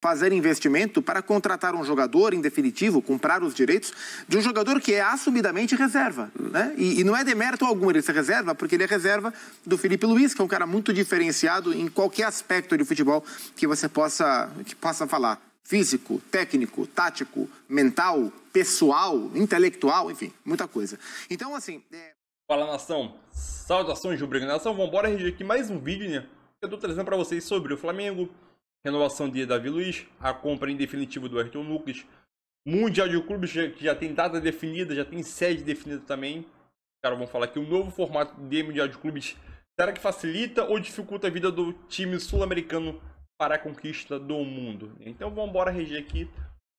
fazer investimento para contratar um jogador em definitivo, comprar os direitos de um jogador que é assumidamente reserva, né? E não é demérito algum ele ser reserva, porque ele é reserva do Felipe Luiz, que é um cara muito diferenciado em qualquer aspecto de futebol que você possa falar. Físico, técnico, tático, mental, pessoal, intelectual, enfim, muita coisa. Então, assim... Fala, nação. Saudações, rubro-negro. Nação, vambora reagir aqui mais um vídeo, né? Eu tô trazendo para vocês sobre o Flamengo, renovação de Davi Luiz, a compra em definitivo do Ayrton Lucas, Mundial de Clubes que já tem data definida, já tem sede definida também. Cara, vamos falar aqui, o novo formato de Mundial de Clubes, será que facilita ou dificulta a vida do time sul-americano para a conquista do mundo? Então vamos embora reagir aqui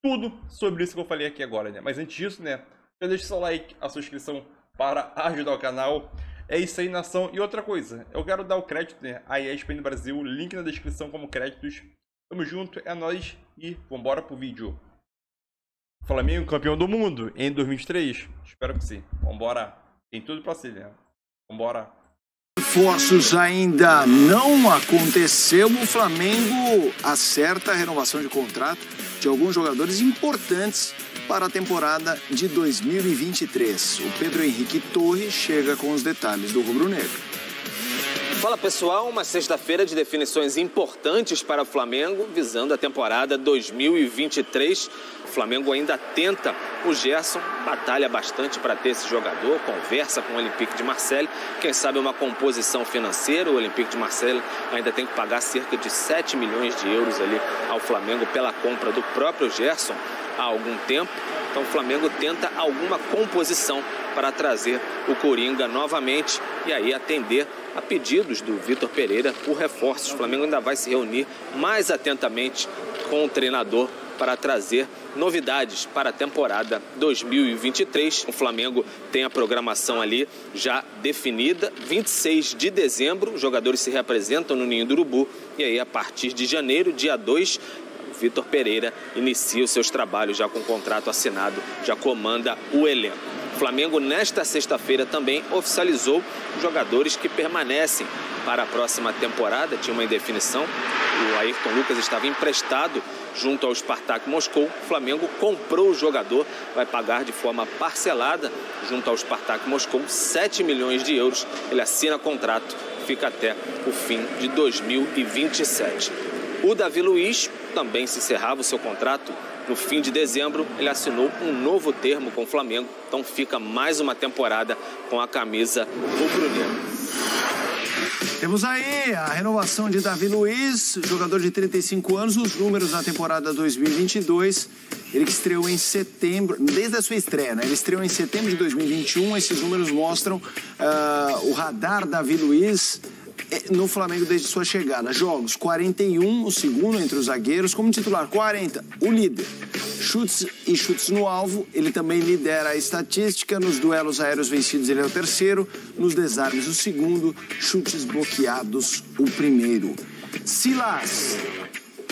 tudo sobre isso que eu falei aqui agora, né? Mas antes disso, né, já deixa o seu like, a sua inscrição para ajudar o canal. É isso aí, nação. E outra coisa, eu quero dar o crédito, né, à ESPN Brasil, link na descrição como créditos. Tamo junto, é nóis e vambora pro vídeo. Flamengo campeão do mundo em 2023? Espero que sim. Vambora, tem tudo pra ser, né? Vambora. Reforços ainda não aconteceu. O Flamengo acerta a renovação de contrato de alguns jogadores importantes para a temporada de 2023. O Pedro Henrique Torres chega com os detalhes do rubro-negro. Fala pessoal, uma sexta-feira de definições importantes para o Flamengo, visando a temporada 2023. O Flamengo ainda tenta o Gerson, batalha bastante para ter esse jogador, conversa com o Olympique de Marseille, quem sabe uma composição financeira. O Olympique de Marseille ainda tem que pagar cerca de 7 milhões de euros ali ao Flamengo pela compra do próprio Gerson há algum tempo. Então o Flamengo tenta alguma composição para trazer o Coringa novamente e aí atender a pedidos do Vitor Pereira por reforços. O Flamengo ainda vai se reunir mais atentamente com o treinador para trazer novidades para a temporada 2023. O Flamengo tem a programação ali já definida. 26 de dezembro, os jogadores se reapresentam no Ninho do Urubu e aí a partir de janeiro, dia 2, Vitor Pereira inicia os seus trabalhos já com o contrato assinado, já comanda o elenco. O Flamengo, nesta sexta-feira, também oficializou os jogadores que permanecem para a próxima temporada. Tinha uma indefinição. O Ayrton Lucas estava emprestado junto ao Spartak Moscou. O Flamengo comprou o jogador, vai pagar de forma parcelada junto ao Spartak Moscou 7 milhões de euros. Ele assina contrato, fica até o fim de 2027. O Davi Luiz também se encerrava o seu contrato no fim de dezembro. Ele assinou um novo termo com o Flamengo, então fica mais uma temporada com a camisa rubro-negra. Temos aí a renovação de Davi Luiz, jogador de 35 anos, os números na temporada 2022. Ele que estreou em setembro, desde a sua estreia, né? Ele estreou em setembro de 2021. Esses números mostram o radar Davi Luiz no Flamengo desde sua chegada. Jogos 41, o segundo entre os zagueiros, como titular 40, o líder. Chutes no alvo, ele também lidera a estatística. Nos duelos aéreos vencidos ele é o terceiro, nos desarmes o segundo, chutes bloqueados o primeiro. Silas,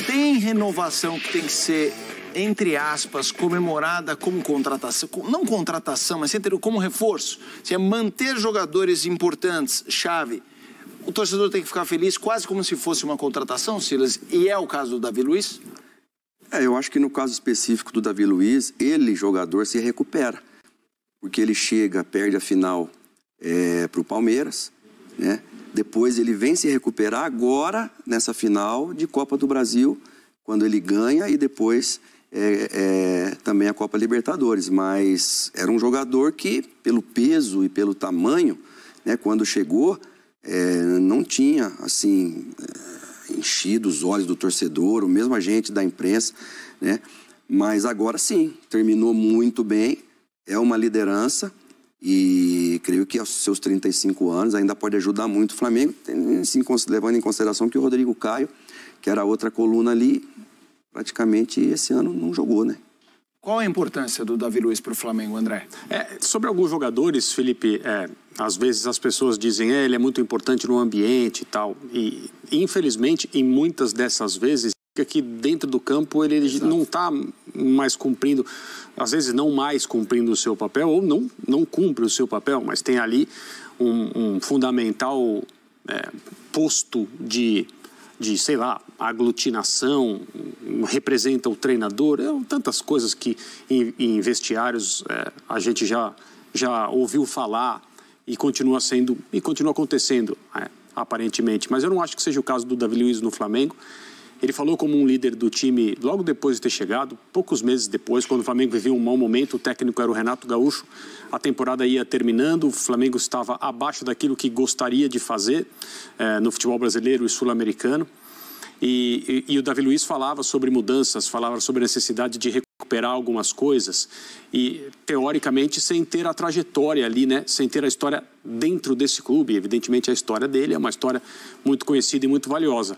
tem renovação que tem que ser, entre aspas, comemorada como contratação, não contratação, mas como reforço, se é manter jogadores importantes, chave. O torcedor tem que ficar feliz, quase como se fosse uma contratação, Silas, e é o caso do Davi Luiz? Eu acho que no caso específico do Davi Luiz, ele, jogador, se recupera. Porque ele chega, perde a final para o Palmeiras, né? Depois ele vem se recuperar agora, nessa final de Copa do Brasil, quando ele ganha, e depois também a Copa Libertadores. Mas era um jogador que, pelo peso e pelo tamanho, né, quando chegou, não tinha, assim, enchido os olhos do torcedor, o mesmo agente da imprensa, né? Mas agora sim, terminou muito bem, é uma liderança e creio que aos seus 35 anos ainda pode ajudar muito o Flamengo, levando em consideração que o Rodrigo Caio, que era a outra coluna ali, praticamente esse ano não jogou, né? Qual a importância do Davi Luiz para o Flamengo, André? Sobre alguns jogadores, Felipe, às vezes as pessoas dizem ele é muito importante no ambiente e tal. E, infelizmente, em muitas dessas vezes, que dentro do campo ele não está mais cumprindo, às vezes não mais cumprindo o seu papel, ou não cumpre o seu papel, mas tem ali um fundamental posto de sei lá, aglutinação, representa o treinador, tantas coisas que em vestiários a gente já ouviu falar e continua acontecendo, aparentemente. Mas eu não acho que seja o caso do Davi Luiz no Flamengo. Ele falou como um líder do time logo depois de ter chegado, poucos meses depois, quando o Flamengo vivia um mau momento, o técnico era o Renato Gaúcho, a temporada ia terminando, o Flamengo estava abaixo daquilo que gostaria de fazer no futebol brasileiro e sul-americano. E o Davi Luiz falava sobre mudanças, falava sobre a necessidade de recuperar algumas coisas e, teoricamente, sem ter a trajetória ali, né? Sem ter a história dentro desse clube. Evidentemente, a história dele é uma história muito conhecida e muito valiosa.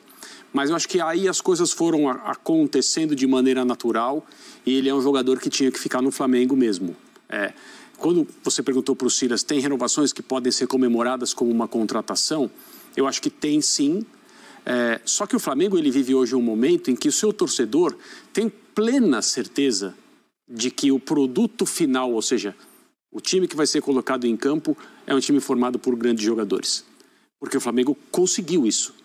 Mas eu acho que aí as coisas foram acontecendo de maneira natural e ele é um jogador que tinha que ficar no Flamengo mesmo. Quando você perguntou para o Silas, tem renovações que podem ser comemoradas como uma contratação? Eu acho que tem sim. Só que o Flamengo ele vive hoje um momento em que o seu torcedor tem plena certeza de que o produto final, ou seja, o time que vai ser colocado em campo é um time formado por grandes jogadores. Porque o Flamengo conseguiu isso.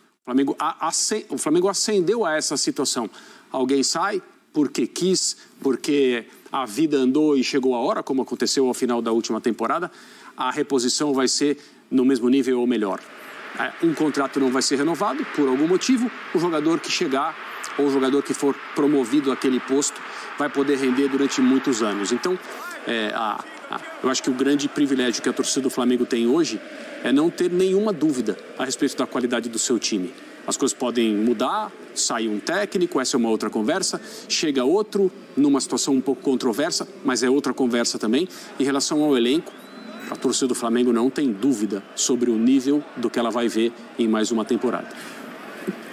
O Flamengo ascendeu a essa situação. Alguém sai porque quis, porque a vida andou e chegou a hora, como aconteceu ao final da última temporada. A reposição vai ser no mesmo nível ou melhor. Um contrato não vai ser renovado por algum motivo. O jogador que chegar ou o jogador que for promovido àquele posto vai poder render durante muitos anos. Então, eu acho que o grande privilégio que a torcida do Flamengo tem hoje é não ter nenhuma dúvida a respeito da qualidade do seu time. As coisas podem mudar, sai um técnico, essa é uma outra conversa, chega outro numa situação um pouco controversa, mas é outra conversa também. Em relação ao elenco, a torcida do Flamengo não tem dúvida sobre o nível do que ela vai ver em mais uma temporada.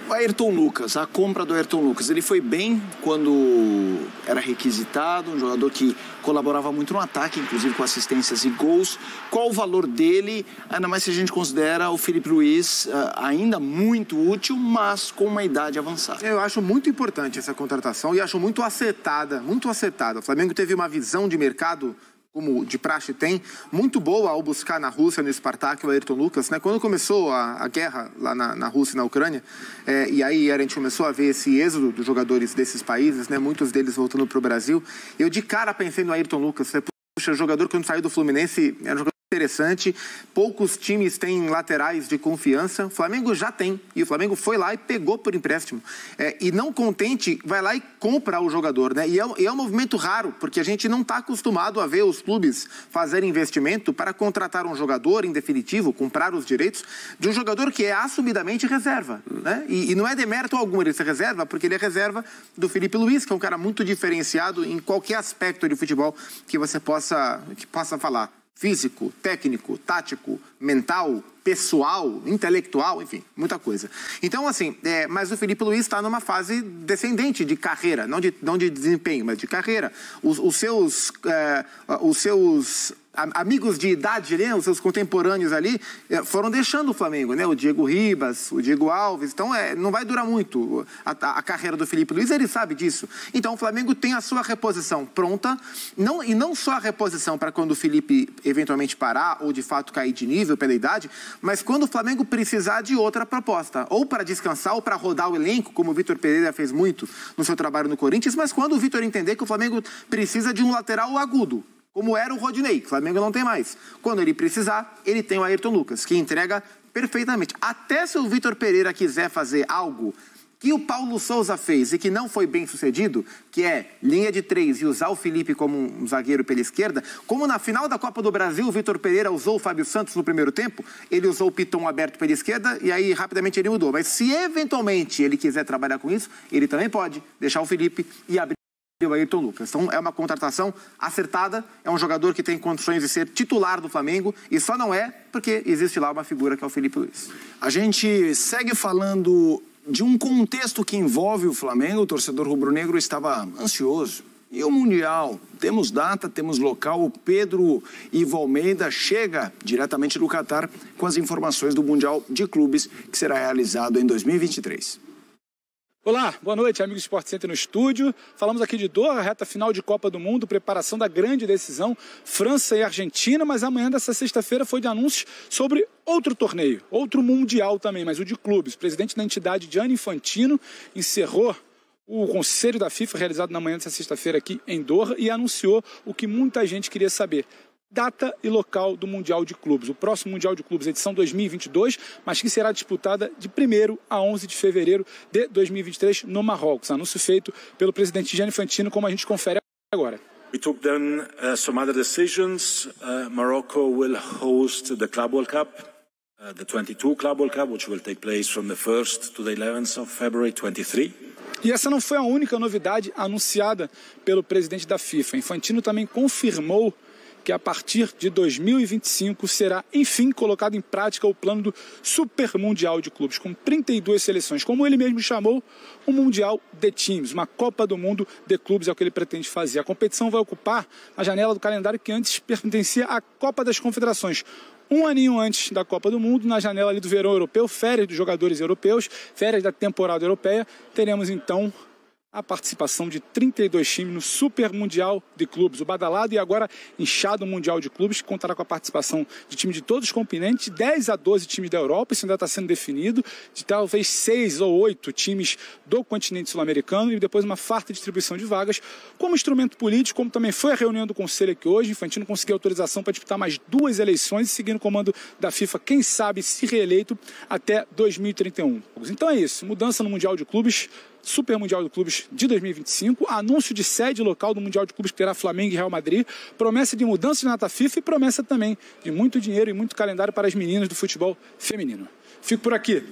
O Ayrton Lucas, a compra do Ayrton Lucas, ele foi bem quando era requisitado, um jogador que colaborava muito no ataque, inclusive com assistências e gols. Qual o valor dele, ainda mais se a gente considera o Filipe Luiz ainda muito útil, mas com uma idade avançada? Eu acho muito importante essa contratação e acho muito acertada, muito acertada. O Flamengo teve uma visão de mercado, como de praxe tem, muito boa ao buscar na Rússia, no Spartak, o Ayrton Lucas, né? Quando começou a guerra lá na Rússia e na Ucrânia, e aí a gente começou a ver esse êxodo dos jogadores desses países, né? Muitos deles voltando para o Brasil, eu de cara pensei no Ayrton Lucas, puxa, jogador quando saiu do Fluminense, era um jogador interessante, poucos times têm laterais de confiança, o Flamengo já tem, e o Flamengo foi lá e pegou por empréstimo, e não contente, vai lá e compra o jogador, né? E é um movimento raro, porque a gente não está acostumado a ver os clubes fazerem investimento para contratar um jogador, em definitivo, comprar os direitos, de um jogador que é assumidamente reserva, né? E não é demérito algum ele ser reserva, porque ele é reserva do Filipe Luiz, que é um cara muito diferenciado em qualquer aspecto de futebol que você possa falar. Físico, técnico, tático, mental, pessoal, intelectual, enfim, muita coisa. Então, assim, mas o Filipe Luiz está numa fase descendente de carreira, não de desempenho, mas de carreira. Os seus amigos de idade, né, os seus contemporâneos ali, foram deixando o Flamengo, né? O Diego Ribas, o Diego Alves. Então, não vai durar muito a carreira do Filipe Luiz, ele sabe disso. Então, o Flamengo tem a sua reposição pronta, e não só a reposição para quando o Filipe eventualmente parar ou de fato cair de nível pela idade, mas quando o Flamengo precisar de outra proposta, ou para descansar ou para rodar o elenco, como o Vitor Pereira fez muito no seu trabalho no Corinthians, mas quando o Vitor entender que o Flamengo precisa de um lateral agudo, como era o Rodinei, que o Flamengo não tem mais. Quando ele precisar, ele tem o Ayrton Lucas, que entrega perfeitamente. Até se o Vitor Pereira quiser fazer algo que o Paulo Souza fez e que não foi bem sucedido, que é linha de 3 e usar o Felipe como um zagueiro pela esquerda, como na final da Copa do Brasil o Vitor Pereira usou o Fábio Santos no primeiro tempo, ele usou o Piton aberto pela esquerda e aí rapidamente ele mudou. Mas se eventualmente ele quiser trabalhar com isso, ele também pode deixar o Felipe e abrir o Ayrton Lucas. Então é uma contratação acertada, é um jogador que tem condições de ser titular do Flamengo e só não é porque existe lá uma figura que é o Filipe Luiz. A gente segue falando de um contexto que envolve o Flamengo. O torcedor rubro-negro estava ansioso. E o Mundial? Temos data, temos local. O Pedro Ivo Almeida chega diretamente do Catar com as informações do Mundial de Clubes que será realizado em 2023. Olá, boa noite, amigos do Sport Center no estúdio. Falamos aqui de Doha, reta final de Copa do Mundo, preparação da grande decisão, França e Argentina, mas amanhã dessa sexta-feira foi de anúncios sobre outro torneio, outro mundial também, mas o de clubes. O presidente da entidade, Gianni Infantino, encerrou o conselho da FIFA, realizado na manhã dessa sexta-feira aqui em Doha, e anunciou o que muita gente queria saber: data e local do Mundial de Clubes. O próximo Mundial de Clubes, edição 2022, mas que será disputada de 1º a 11 de fevereiro de 2023 no Marrocos. Anúncio feito pelo presidente Gianni Infantino, como a gente confere agora. We took then some other decisions. Morocco will host the Club World Cup, the 22 Club World Cup, which will take place from the 1st to the 11th of February 23. E essa não foi a única novidade anunciada pelo presidente da FIFA. Infantino também confirmou que a partir de 2025 será, enfim, colocado em prática o plano do Super Mundial de Clubes, com 32 seleções, como ele mesmo chamou, um Mundial de Times, uma Copa do Mundo de Clubes, é o que ele pretende fazer. A competição vai ocupar a janela do calendário que antes pertencia à Copa das Confederações. Um aninho antes da Copa do Mundo, na janela ali do verão europeu, férias dos jogadores europeus, férias da temporada europeia, teremos então a participação de 32 times no Super Mundial de Clubes. O badalado e agora inchado Mundial de Clubes, que contará com a participação de times de todos os continentes, 10 a 12 times da Europa, isso ainda está sendo definido, de talvez 6 ou 8 times do continente sul-americano, e depois uma farta distribuição de vagas. Como instrumento político, como também foi a reunião do Conselho aqui hoje, Infantino conseguiu autorização para disputar mais 2 eleições e seguir no comando da FIFA, quem sabe se reeleito até 2031. Então é isso, mudança no Mundial de Clubes, Super Mundial de Clubes de 2025, anúncio de sede local do Mundial de Clubes que terá Flamengo e Real Madrid, promessa de mudança de data FIFA e promessa também de muito dinheiro e muito calendário para as meninas do futebol feminino. Fico por aqui.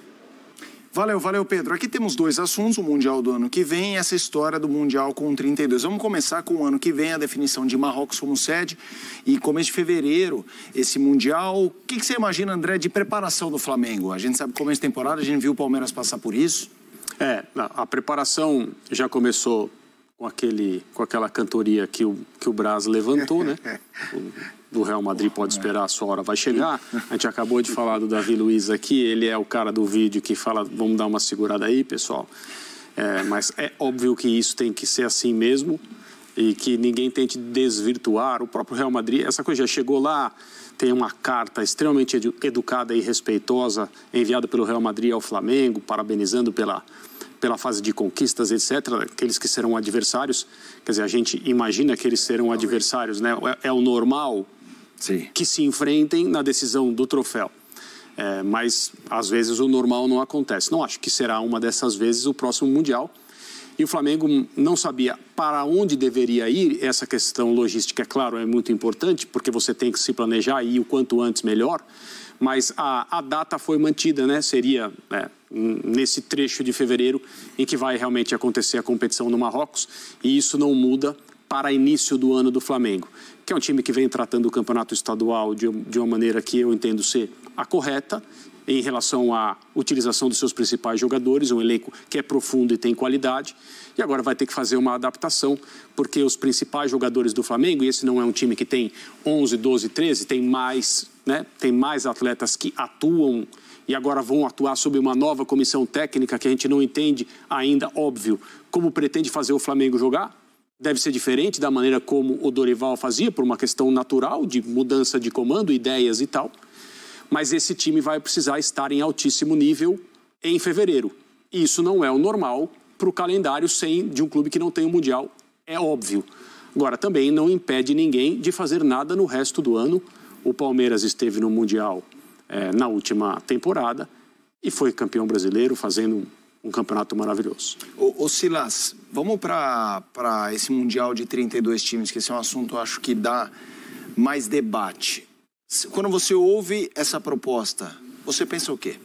Valeu, Pedro. Aqui temos 2 assuntos, o Mundial do ano que vem e essa história do Mundial com 32. Vamos começar com o ano que vem, a definição de Marrocos como sede e começo de fevereiro, esse Mundial. O que você imagina, André, de preparação do Flamengo? A gente sabe que começo de temporada, a gente viu o Palmeiras passar por isso. A preparação já começou com aquela cantoria que o Braz levantou, né? Do Real Madrid pode esperar, a sua hora vai chegar. A gente acabou de falar do Davi Luiz aqui, ele é o cara do vídeo que fala, vamos dar uma segurada aí, pessoal. Mas é óbvio que isso tem que ser assim mesmo e que ninguém tente desvirtuar. O próprio Real Madrid, essa coisa já chegou lá, tem uma carta extremamente educada e respeitosa enviada pelo Real Madrid ao Flamengo, parabenizando pela fase de conquistas, etc., aqueles que serão adversários. Quer dizer, a gente imagina que eles serão adversários, né? É o normal. Sim. Que se enfrentem na decisão do troféu. Mas, às vezes, o normal não acontece. Não acho que será uma dessas vezes o próximo Mundial. E o Flamengo não sabia para onde deveria ir. Essa questão logística, é claro, é muito importante, porque você tem que se planejar e ir o quanto antes melhor. Mas a data foi mantida, né? Seria nesse trecho de fevereiro em que vai realmente acontecer a competição no Marrocos. E isso não muda para início do ano do Flamengo, que é um time que vem tratando o campeonato estadual de uma maneira que eu entendo ser a correta, em relação à utilização dos seus principais jogadores, um elenco que é profundo e tem qualidade, e agora vai ter que fazer uma adaptação, porque os principais jogadores do Flamengo, e esse não é um time que tem 11, 12, 13, tem mais, né? Tem mais atletas que atuam e agora vão atuar sob uma nova comissão técnica que a gente não entende ainda, óbvio, como pretende fazer o Flamengo jogar. Deve ser diferente da maneira como o Dorival fazia, por uma questão natural de mudança de comando, ideias e tal. Mas esse time vai precisar estar em altíssimo nível em fevereiro. E isso não é o normal para o calendário de um clube que não tem o Mundial, é óbvio. Agora, também não impede ninguém de fazer nada no resto do ano. O Palmeiras esteve no Mundial na última temporada e foi campeão brasileiro, fazendo um campeonato maravilhoso. Ô Silas, vamos para esse Mundial de 32 times, que esse é um assunto, eu acho que dá mais debate. Quando você ouve essa proposta, você pensa o quê?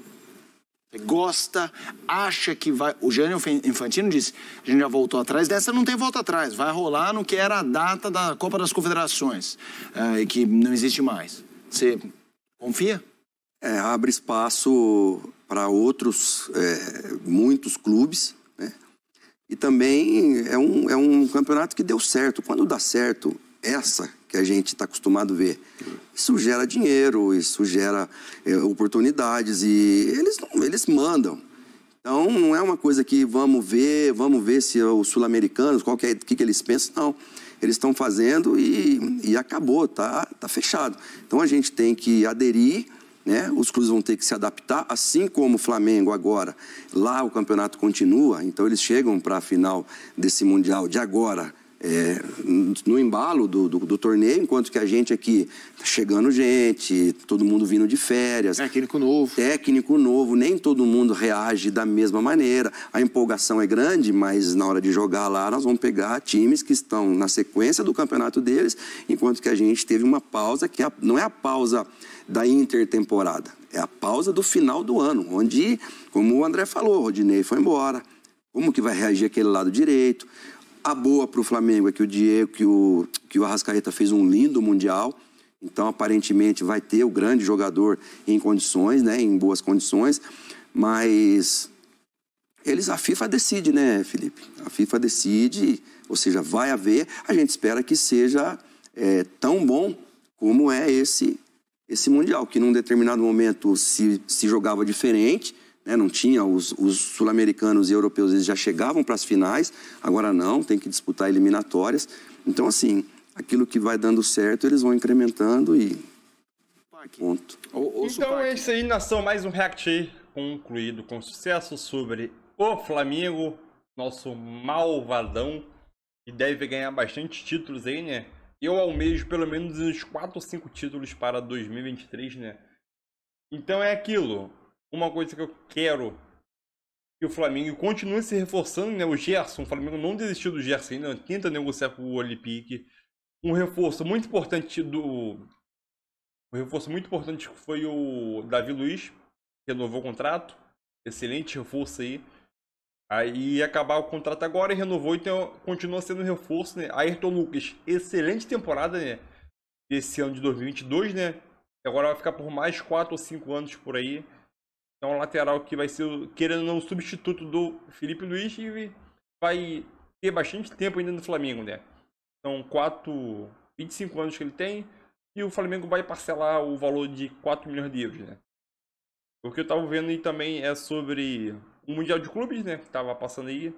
Você gosta, acha que vai... O Gianni Infantino disse, a gente já voltou atrás, dessa não tem volta atrás, vai rolar no que era a data da Copa das Confederações, e que não existe mais. Você confia? Abre espaço para outros, muitos clubes, né? E também é um campeonato que deu certo. Quando dá certo, essa que a gente está acostumado a ver, isso gera dinheiro, isso gera oportunidades e eles mandam. Então, não é uma coisa que vamos ver se os sul-americanos, o que eles pensam, não. Eles estão fazendo e acabou, tá fechado. Então, a gente tem que aderir, né? Os clubes vão ter que se adaptar, assim como o Flamengo agora. Lá o campeonato continua, então eles chegam para a final desse Mundial de agora, no embalo do torneio, enquanto que a gente aqui tá chegando gente, todo mundo vindo de férias. Técnico novo, nem todo mundo reage da mesma maneira. A empolgação é grande, mas na hora de jogar lá, nós vamos pegar times que estão na sequência do campeonato deles, enquanto que a gente teve uma pausa, que não é a pausa da intertemporada, é a pausa do final do ano, onde, como o André falou, o Rodinei foi embora, como que vai reagir aquele lado direito? A boa para o Flamengo é que o Diego, que o Arrascaeta fez um lindo Mundial, então aparentemente vai ter o grande jogador em condições, né, em boas condições, mas a FIFA decide, né, Felipe? A FIFA decide, ou seja, vai haver, a gente espera que seja tão bom como é esse Mundial, que num determinado momento se jogava diferente, né? Não tinha, os sul-americanos e europeus, eles já chegavam para as finais, agora não, tem que disputar eliminatórias. Então, assim, aquilo que vai dando certo, eles vão incrementando e ponto. Então é isso aí, nação, mais um React concluído com sucesso sobre o Flamengo, nosso malvadão, que deve ganhar bastante títulos aí, né? Eu almejo pelo menos uns 4 ou 5 títulos para 2023, né? Então é aquilo. Uma coisa que eu quero que o Flamengo continue se reforçando, né? O Gerson, o Flamengo não desistiu do Gerson ainda, tenta negociar com o Olympique. Um reforço muito importante foi o Davi Luiz, que renovou o contrato. Excelente reforço aí. Aí acabar o contrato agora e renovou, então continua sendo um reforço, né? Ayrton Lucas, excelente temporada, né? Esse ano de 2022, né? Agora vai ficar por mais 4 ou 5 anos por aí. Então, um lateral que vai ser, querendo ou não, o substituto do Felipe Luiz e vai ter bastante tempo ainda no Flamengo, né? São 25 anos que ele tem e o Flamengo vai parcelar o valor de 4 milhões de euros, né? O que eu tava vendo aí também é sobre o Mundial de Clubes, né? Que tava passando aí.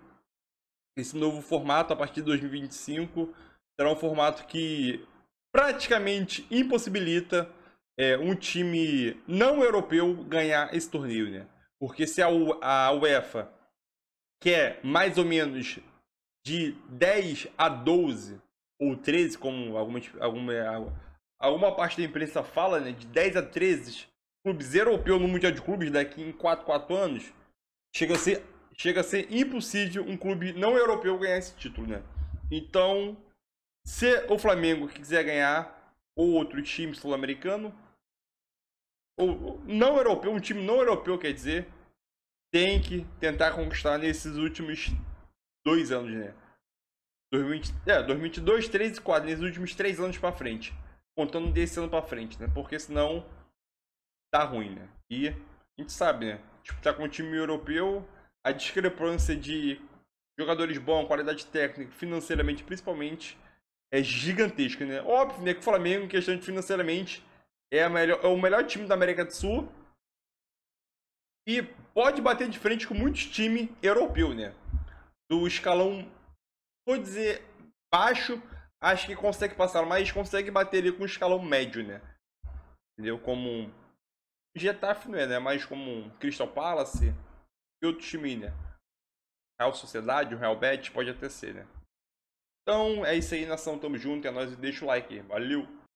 Esse novo formato, a partir de 2025, será um formato que praticamente impossibilita um time não europeu ganhar esse torneio, né? Porque se a UEFA quer mais ou menos de 10 a 12 ou 13, como alguma parte da imprensa fala, né? De 10 a 13 clubes europeus no Mundial de Clubes daqui em 4 anos, chega a ser impossível um clube não europeu ganhar esse título, né? Então, se o Flamengo quiser ganhar, ou outro time sul-americano, ou não europeu, um time não europeu, quer dizer, tem que tentar conquistar nesses últimos 2 anos, né? 2022, 3 e 4, nesses últimos 3 anos pra frente. Contando desse ano pra frente, né? Porque senão tá ruim, né? E a gente sabe, né? Tipo, tá com um time europeu, a discrepância de jogadores bons, qualidade técnica, financeiramente principalmente, é gigantesca, né? Óbvio, né, que o Flamengo, em questão de financeiramente, é o melhor time da América do Sul e pode bater de frente com muitos times europeus, né? Do escalão, vou dizer, baixo, acho que consegue passar, mas consegue bater ali com o escalão médio, né? Entendeu? Como o Getafe, não é, né? Mas como um Crystal Palace e outro time, né? Real Sociedade, o Real Betis, pode até ser, né? Então, é isso aí, nação. Tamo junto. É nóis. Deixa o like. Valeu!